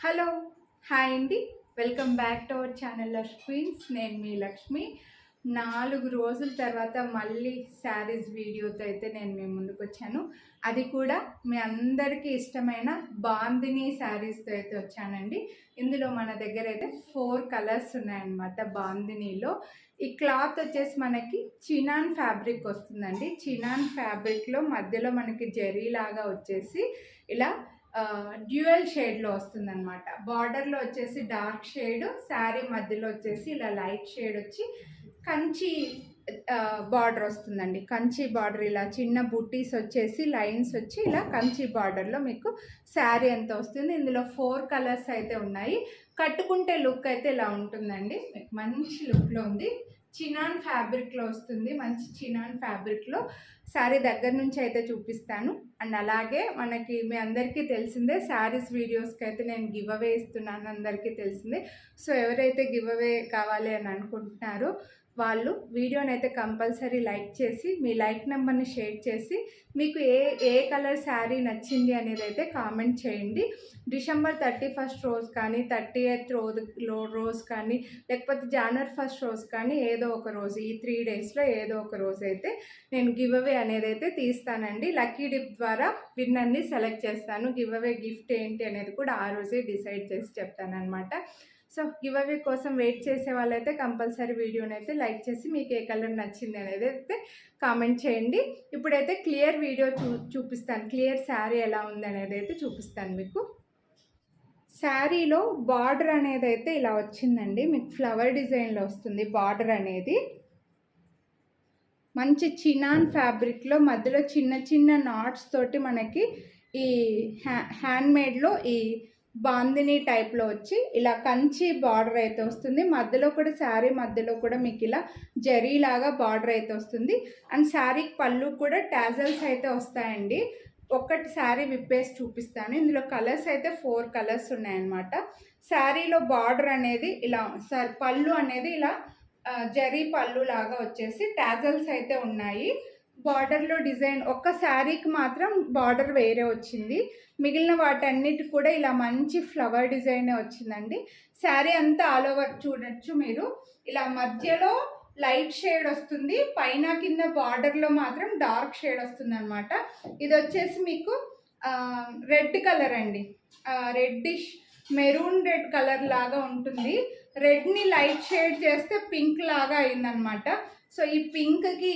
Hello hi అండి. Welcome back to our channel queens. నేను మీ లక్ష్మి. 4 రోజుల తర్వాత మళ్ళీ శారీస్ వీడియోతో అయితే నేను మీ ముందుకు వచ్చాను. అది కూడా మీ అందరికీ ఇష్టమైన బాందిని శారీస్తో అయితే వచ్చానండి. ఇందులో మన దగ్గర అయితే 4 కలర్స్ ఉన్నాయన్నమాట. బాందినీలో ఈ క్లాత్ వచ్చేసి మనకి చినాన్ ఫ్యాబ్రిక్ వస్తుందండి. చినాన్ ఫ్యాబ్రిక్లో మధ్యలో మనకి జరీ లాగా వచ్చేసి ఇలా డ్యూయల్ షేడ్లో వస్తుందన్నమాట. బార్డర్లో వచ్చేసి డార్క్ షేడ్, శారీ మధ్యలో వచ్చేసి ఇలా లైట్ షేడ్ వచ్చి కంచి బార్డర్ వస్తుందండి. కంచి బార్డర్ ఇలా చిన్న బుట్టీస్ వచ్చేసి లైన్స్ వచ్చి ఇలా కంచి బార్డర్లో మీకు శారీ ఎంత వస్తుంది. ఇందులో 4 కలర్స్ అయితే ఉన్నాయి. కట్టుకుంటే లుక్ అయితే ఇలా ఉంటుందండి. మంచి లుక్లో ఉంది. చినాన్ ఫ్యాబ్రిక్లో వస్తుంది. మంచి చినాన్ ఫ్యాబ్రిక్లో శారీ దగ్గర నుంచి అయితే చూపిస్తాను. అండ్ అలాగే మనకి మీ అందరికీ తెలిసిందే శారీస్ వీడియోస్కి అయితే నేను గివ్ అవే ఇస్తున్నాను, అందరికీ తెలిసిందే. సో ఎవరైతే గివ్ అవే కావాలి అని అనుకుంటున్నారో వాళ్ళు వీడియోని అయితే కంపల్సరీ లైక్ చేసి మీ లైక్ నెంబర్ని షేర్ చేసి మీకు ఏ కలర్ శారీ నచ్చింది అనేది అయితే కామెంట్ చేయండి. డిసెంబర్ 31st రోజు కానీ 30th రోజు కానీ లేకపోతే జనవరి 1st రోజు కానీ ఏదో ఒక రోజు, ఈ 3 డేస్లో ఏదో ఒక రోజు అయితే నేను గివ్ అవే అనేది అయితే తీస్తానండి. లక్కీ డిప్ ద్వారా విన్నర్ని సెలెక్ట్ చేస్తాను. గివ్ అవే గిఫ్ట్ ఏంటి అనేది కూడా ఆ రోజే డిసైడ్ చేసి చెప్తానమాట. సో గివ్ అవే కోసం వెయిట్ చేసే వాళ్ళైతే కంపల్సరీ వీడియోని అయితే లైక్ చేసి మీకు ఏ కలర్ నచ్చింది అనేది అయితే కామెంట్ చేయండి. ఇప్పుడైతే క్లియర్ వీడియో చూపిస్తాను. క్లియర్ శారీ ఎలా ఉంది అనేది అయితే చూపిస్తాను మీకు. శారీలో బార్డర్ అనేది అయితే ఇలా వచ్చిందండి. మీకు ఫ్లవర్ డిజైన్లో వస్తుంది బార్డర్ అనేది. మంచి చినాన్ ఫ్యాబ్రిక్లో మధ్యలో చిన్న చిన్న నాట్స్ తోటి మనకి ఈ హ్యాండ్మేడ్లో ఈ బాందిని టైప్లో వచ్చి ఇలా కంచి బార్డర్ అయితే వస్తుంది. మధ్యలో కూడా శారీ మధ్యలో కూడా మీకు ఇలా జరీలాగా బార్డర్ అయితే వస్తుంది. అండ్ శారీకి పళ్ళు కూడా టాజల్స్ అయితే వస్తాయండి. ఒక్కటి శారీ విప్పేసి చూపిస్తాను. ఇందులో కలర్స్ అయితే 4 కలర్స్ ఉన్నాయన్నమాట. శారీలో బార్డర్ అనేది ఇలా పళ్ళు అనేది ఇలా జరీ పళ్ళు లాగా వచ్చేసి టాజల్స్ అయితే ఉన్నాయి. బార్డర్లో డిజైన్ ఒక్క శారీకి మాత్రం బార్డర్ వేరే వచ్చింది. మిగిలిన వాటన్నిటి కూడా ఇలా మంచి ఫ్లవర్ డిజైనే వచ్చిందండి. శారీ అంతా ఆల్ ఓవర్ చూడొచ్చు మీరు. ఇలా మధ్యలో లైట్ షేడ్ వస్తుంది, పైన కింద బార్డర్లో మాత్రం డార్క్ షేడ్ వస్తుంది అనమాట. ఇది వచ్చేసి మీకు రెడ్ కలర్ అండి. రెడ్డిష్ మెరూన్ రెడ్ కలర్ లాగా ఉంటుంది. రెడ్ని లైట్ షేడ్ చేస్తే పింక్ లాగా అయిందనమాట. సో ఈ పింక్కి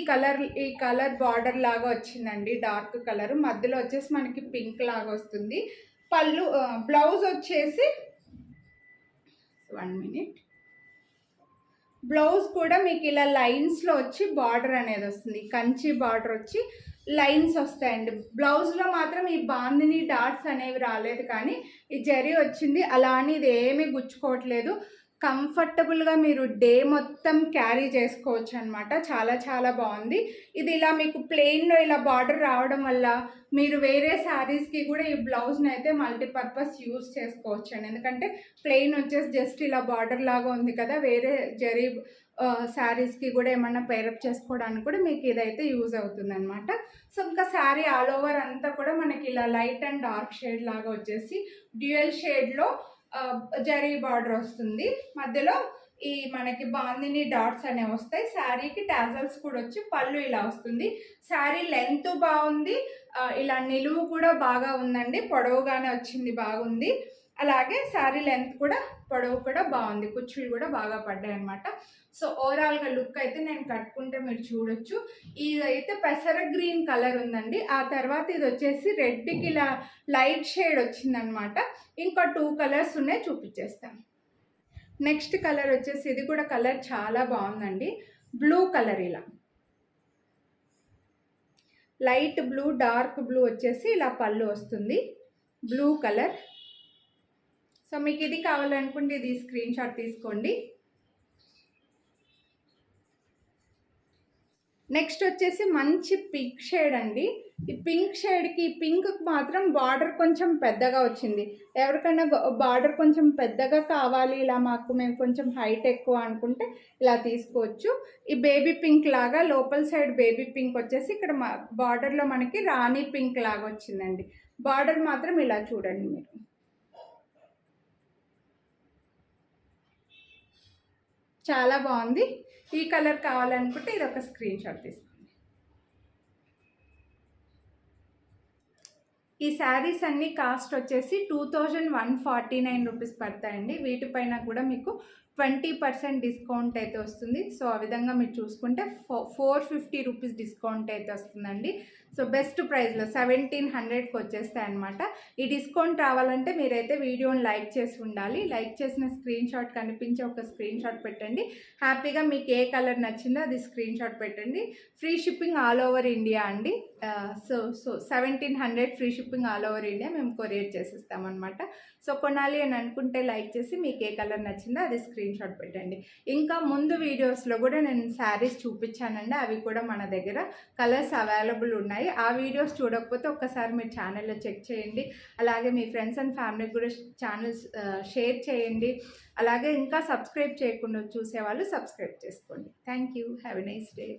ఈ కలర్ బార్డర్ లాగా వచ్చిందండి. డార్క్ కలర్ మధ్యలో వచ్చేసి మనకి పింక్ లాగా వస్తుంది. పళ్ళు బ్లౌజ్ వచ్చేసి 1 minute. బ్లౌజ్ కూడా మీకు ఇలా లైన్స్లో వచ్చి బార్డర్ అనేది వస్తుంది. కంచి బార్డర్ వచ్చి లైన్స్ వస్తాయండి. బ్లౌజ్లో మాత్రం ఈ బాందిని డాట్స్ అనేవి రాలేదు, కానీ ఈ జరీ వచ్చింది. అలా అని ఇది ఏమీ గుచ్చుకోవట్లేదు. కంఫర్టబుల్గా మీరు డే మొత్తం క్యారీ చేసుకోవచ్చు అనమాట. చాలా చాలా బాగుంది. ఇది ఇలా మీకు ప్లెయిన్లో ఇలా బార్డర్ రావడం వల్ల మీరు వేరే శారీస్కి కూడా ఈ బ్లౌజ్ని అయితే మల్టీపర్పస్ యూజ్ చేసుకోవచ్చు అండి. ఎందుకంటే ప్లెయిన్ వచ్చేసి జస్ట్ ఇలా బార్డర్ లాగా ఉంది కదా, వేరే జరీ శారీస్కి కూడా ఏమన్నా పేరప్ చేసుకోవడానికి కూడా మీకు ఇదైతే యూజ్ అవుతుంది అనమాట. సో ఇంకా శారీ ఆల్ ఓవర్ అంతా కూడా మనకి ఇలా లైట్ అండ్ డార్క్ షేడ్ లాగా వచ్చేసి డ్యూయల్ షేడ్లో జరీ బార్డర్ వస్తుంది. మధ్యలో ఈ మనకి బాందిని డాట్స్ అనేవి వస్తాయి. శారీకి టాజల్స్ కూడా వచ్చి పళ్ళు ఇలా వస్తుంది. శారీ లెంత్ బాగుంది, ఇలా నిలువు కూడా బాగా ఉందండి. పొడవుగానే వచ్చింది, బాగుంది. అలాగే శారీ లెంత్ కూడా పొడవు కూడా బాగుంది. కుచ్చులు కూడా బాగా పడ్డాయి అనమాట. సో ఓవరాల్గా లుక్ అయితే నేను కట్టుకుంటే మీరు చూడొచ్చు. ఇదైతే పెసర గ్రీన్ కలర్ ఉందండి. ఆ తర్వాత ఇది వచ్చేసి రెడ్కి ఇలా లైట్ షేడ్ వచ్చిందనమాట. ఇంకా 2 కలర్స్ ఉన్నాయి, చూపించేస్తాను. నెక్స్ట్ కలర్ వచ్చేసి ఇది కూడా కలర్ చాలా బాగుందండి. బ్లూ కలర్, ఇలా లైట్ బ్లూ డార్క్ బ్లూ వచ్చేసి ఇలా పళ్ళు వస్తుంది. Blue colour. సో మీకు ఇది కావాలనుకుంటే ఇది స్క్రీన్ షాట్ తీసుకోండి. నెక్స్ట్ వచ్చేసి మంచి పింక్ షేడ్ అండి. ఈ పింక్ షేడ్కి పింక్ మాత్రం బార్డర్ కొంచెం పెద్దగా వచ్చింది. ఎవరికైనా బార్డర్ కొంచెం పెద్దగా కావాలి, ఇలా మేము కొంచెం హైట్ ఎక్కువ అనుకుంటే ఇలా తీసుకోవచ్చు. ఈ బేబీ పింక్ లాగా లోపల సైడ్ బేబీ పింక్ వచ్చేసి ఇక్కడ బార్డర్లో మనకి రాణి పింక్ లాగా వచ్చిందండి. బార్డర్ మాత్రం ఇలా చూడండి మీరు. చాలా బాగుంది. ఈ కలర్ కావాలనుకుంటే ఇది ఒక స్క్రీన్ షాట్ తీసుకోండి. ఈ శారీస్ అన్ని కాస్ట్ వచ్చేసి 2149 రూపీస్ పడతాయండి. వీటిపైన కూడా మీకు 20% డిస్కౌంట్ అయితే వస్తుంది. సో ఆ విధంగా మీరు చూసుకుంటే 450 రూపీస్ డిస్కౌంట్ అయితే వస్తుందండి. సో బెస్ట్ ప్రైస్లో 1700కి వచ్చేస్తాయి అనమాట. ఈ డిస్కౌంట్ రావాలంటే మీరైతే వీడియోని లైక్ చేసి ఉండాలి. లైక్ చేసిన స్క్రీన్ షాట్ కనిపించే ఒక స్క్రీన్ షాట్ పెట్టండి. హ్యాపీగా మీకు ఏ కలర్ నచ్చిందో అది స్క్రీన్ షాట్ పెట్టండి. Free shipping all over India అండి. So 1700 free shipping all over India మేము కొరియర్ చేసిస్తామన్నమాట. సో కొనాలి అని అనుకుంటే లైక్ చేసి మీకు ఏ కలర్ నచ్చిందో అది స్క్రీన్ షాట్ పెట్టండి. ఇంకా ముందు వీడియోస్లో కూడా నేను శారీస్ చూపించానండి. అవి కూడా మన దగ్గర కలర్స్ అవైలబుల్ ఉన్నాయి. ఆ వీడియోస్ చూడకపోతే ఒక్కసారి మీరు ఛానల్లో చెక్ చేయండి. అలాగే మీ ఫ్రెండ్స్ అండ్ ఫ్యామిలీకి కూడా ఛానల్స్ షేర్ చేయండి. అలాగే ఇంకా సబ్స్క్రైబ్ చేయకుండా చూసేవాళ్ళు సబ్స్క్రైబ్ చేసుకోండి. Thank you. Have a nice day.